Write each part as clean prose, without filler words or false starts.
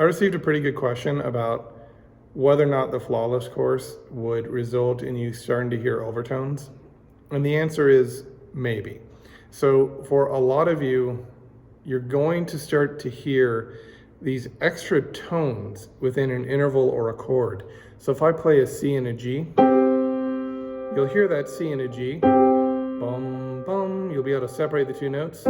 I received a pretty good question about whether or not the Flawless course would result in you starting to hear overtones. And the answer is maybe. So for a lot of you, you're going to start to hear these extra tones within an interval or a chord. So if I play a C and a G, you'll hear that C and a G, bum, bum. You'll be able to separate the two notes.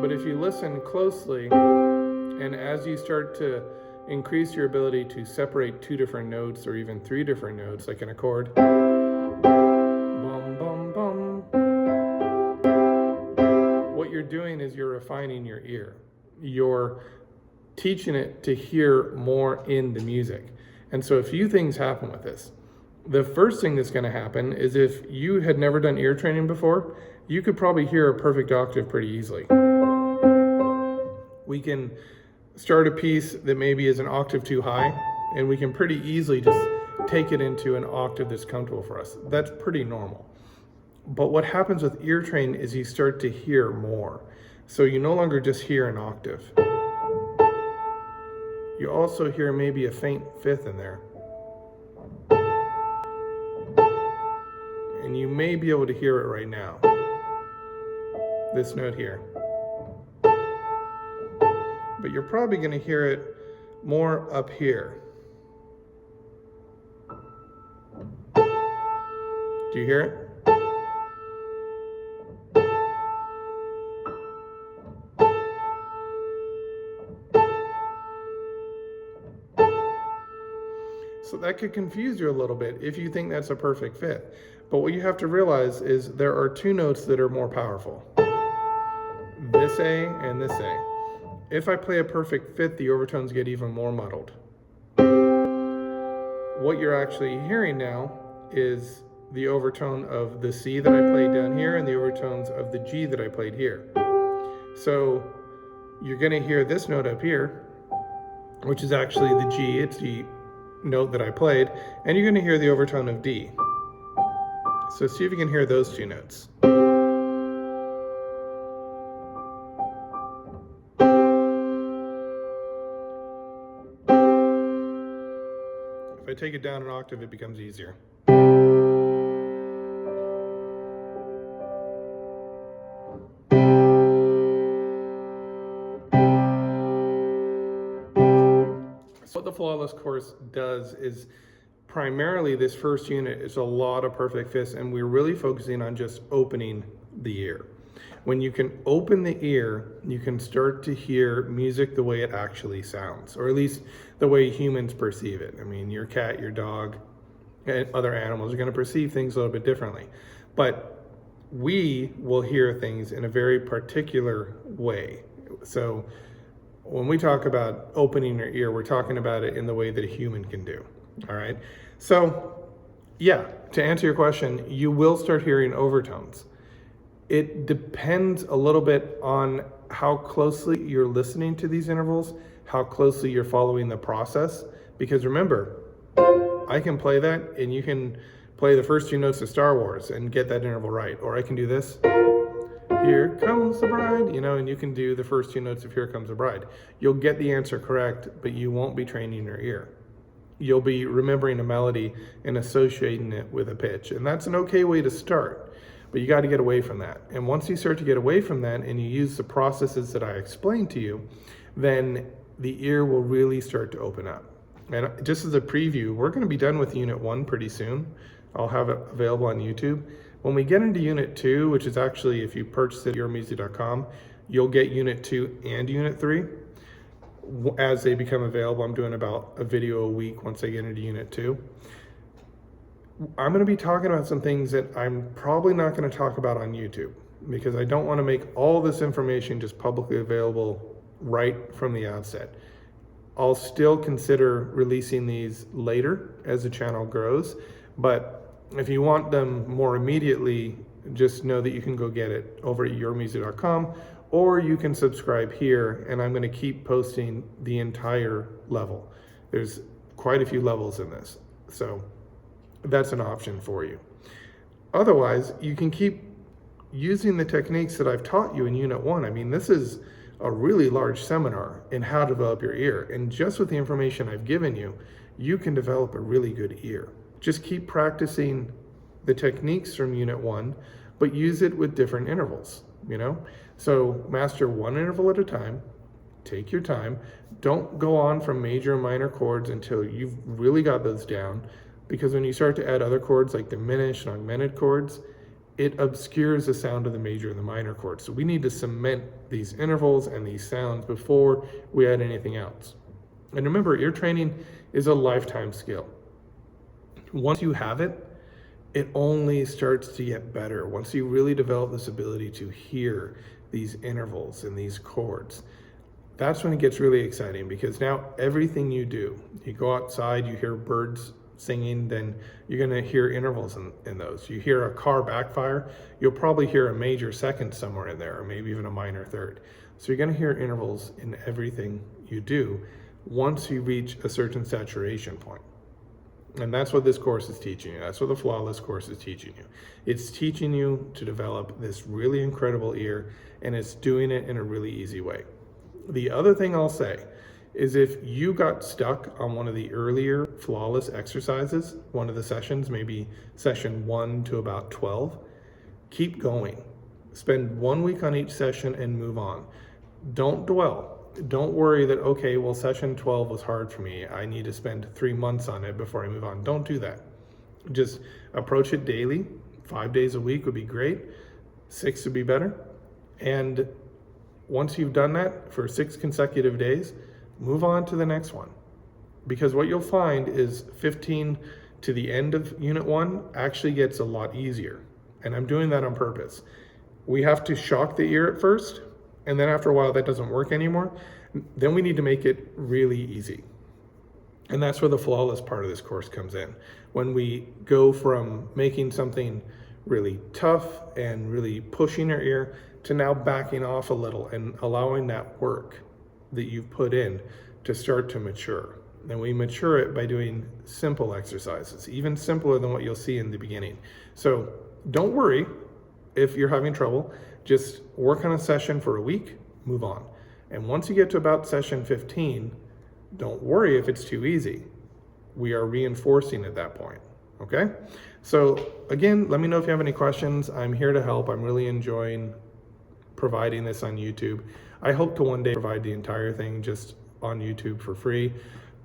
But if you listen closely, and as you start to increase your ability to separate two different notes or even three different notes, like in a chord, bum, bum, bum, what you're doing is you're refining your ear. You're teaching it to hear more in the music. And so a few things happen with this. The first thing that's going to happen is if you had never done ear training before, you could probably hear a perfect octave pretty easily. We can start a piece that maybe is an octave too high, and we can pretty easily just take it into an octave that's comfortable for us. That's pretty normal. But what happens with ear training is you start to hear more. So you no longer just hear an octave. You also hear maybe a faint fifth in there. And you may be able to hear it right now. This note here. But you're probably going to hear it more up here. Do you hear it? So that could confuse you a little bit if you think that's a perfect fifth. But what you have to realize is there are two notes that are more powerful. This A and this A. If I play a perfect fifth, the overtones get even more muddled. What you're actually hearing now is the overtone of the C that I played down here and the overtones of the G that I played here. So you're going to hear this note up here, which is actually the G. It's the note that I played, and you're going to hear the overtone of D. So see if you can hear those two notes. If I take it down an octave, it becomes easier. So what the Flawless course does is primarily this first unit is a lot of perfect fifths, and we're really focusing on just opening the ear. When you can open the ear, you can start to hear music the way it actually sounds, or at least the way humans perceive it. I mean, your cat, your dog, and other animals are going to perceive things a little bit differently. But we will hear things in a very particular way. So when we talk about opening your ear, we're talking about it in the way that a human can do. All right. So yeah, to answer your question, you will start hearing overtones. It depends a little bit on how closely you're listening to these intervals, how closely you're following the process. Because remember, I can play that and you can play the first two notes of Star Wars and get that interval right. Or I can do this. Here comes the bride, and you can do the first two notes of Here Comes the Bride. You'll get the answer correct, but you won't be training your ear. You'll be remembering a melody and associating it with a pitch. And that's an okay way to start. But you got to get away from that. And once you start to get away from that and you use the processes that I explained to you, then the ear will really start to open up. And just as a preview, we're going to be done with Unit 1 pretty soon. I'll have it available on YouTube. When we get into Unit 2, which is actually, if you purchase it at UreMusic.com, you'll get Unit 2 and Unit 3. As they become available, I'm doing about a video a week once I get into Unit 2. I'm going to be talking about some things that I'm probably not going to talk about on YouTube because I don't want to make all this information just publicly available right from the outset. I'll still consider releasing these later as the channel grows, but if you want them more immediately, just know that you can go get it over at UreMusic.com, or you can subscribe here, and I'm going to keep posting the entire level. There's quite a few levels in this, so that's an option for you. Otherwise, you can keep using the techniques that I've taught you in Unit 1. I mean, this is a really large seminar in how to develop your ear. And just with the information I've given you, you can develop a really good ear. Just keep practicing the techniques from Unit 1, but use it with different intervals, you know? So master one interval at a time, take your time. Don't go on from major and minor chords until you've really got those down, because when you start to add other chords like diminished and augmented chords, it obscures the sound of the major and the minor chords. So we need to cement these intervals and these sounds before we add anything else. And remember, ear training is a lifetime skill. Once you have it, it only starts to get better. Once you really develop this ability to hear these intervals and these chords, that's when it gets really exciting, because now everything you do, you go outside, you hear birds singing, then you're gonna hear intervals in those. You hear a car backfire, you'll probably hear a major second somewhere in there, or maybe even a minor third. So you're gonna hear intervals in everything you do once you reach a certain saturation point. And that's what this course is teaching you. That's what the Flawless course is teaching you. It's teaching you to develop this really incredible ear, and it's doing it in a really easy way. The other thing I'll say is, if you got stuck on one of the earlier Flawless exercises, one of the sessions, maybe session 1 to about 12, keep going. Spend 1 week on each session and move on. Don't dwell. Don't worry that, okay, well, session 12 was hard for me, I need to spend 3 months on it before I move on. Don't do that. Just approach it daily. 5 days a week would be great. 6 would be better. And once you've done that for 6 consecutive days, move on to the next one. Because what you'll find is 15 to the end of Unit 1 actually gets a lot easier. And I'm doing that on purpose. We have to shock the ear at first, and then after a while that doesn't work anymore. Then we need to make it really easy. And that's where the Flawless part of this course comes in. When we go from making something really tough and really pushing your ear to now backing off a little and allowing that work that you've put in to start to mature. And we mature it by doing simple exercises, even simpler than what you'll see in the beginning. So don't worry if you're having trouble. Just work on a session for a week, move on. And once you get to about session 15, don't worry if it's too easy. We are reinforcing at that point, okay? So again, let me know if you have any questions. I'm here to help. I'm really enjoying providing this on YouTube. I hope to one day provide the entire thing just on YouTube for free,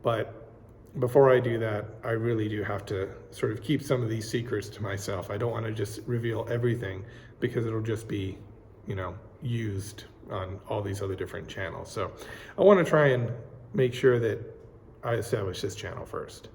but before I do that, I really do have to sort of keep some of these secrets to myself. I don't want to just reveal everything, because it'll just be, you know, used on all these other different channels. So I want to try and make sure that I establish this channel first.